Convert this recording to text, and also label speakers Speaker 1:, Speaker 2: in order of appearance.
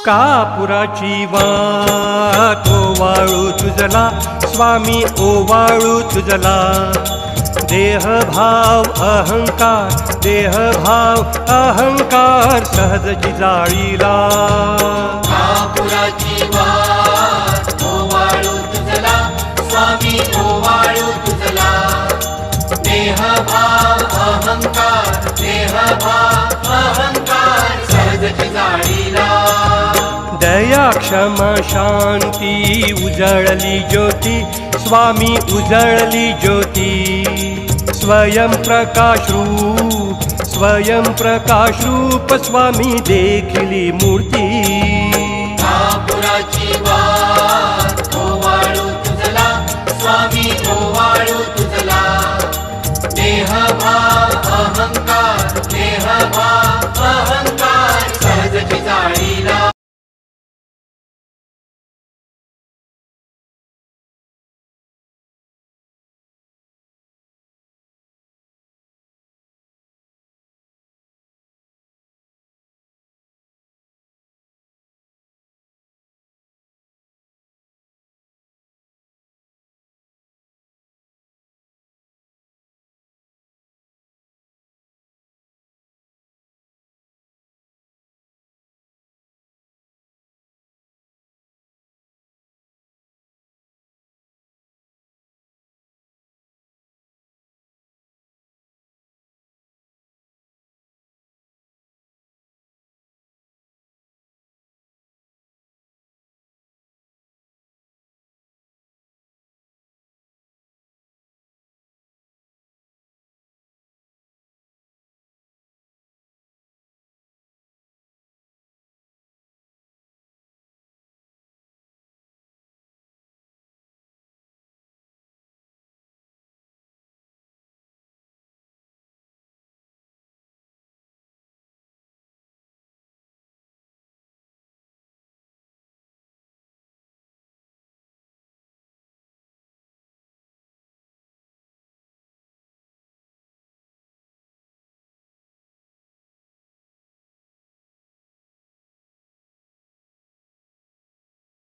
Speaker 1: कापुराची वाट ओवाळू तुझला स्वामी ओवाळू तुझला देहभाव अहंकार सहजची जाळीला
Speaker 2: कापुराची वाट ओवाळू तुझला स्वामी ओवाळू तुझला देहभाव अहंकार सहजची जाळीला
Speaker 1: दया क्षमा शांती उजळली ज्योती स्वामी उजळली ज्योती स्वयं प्रकाश रूप स्वामी देखली मूर्ती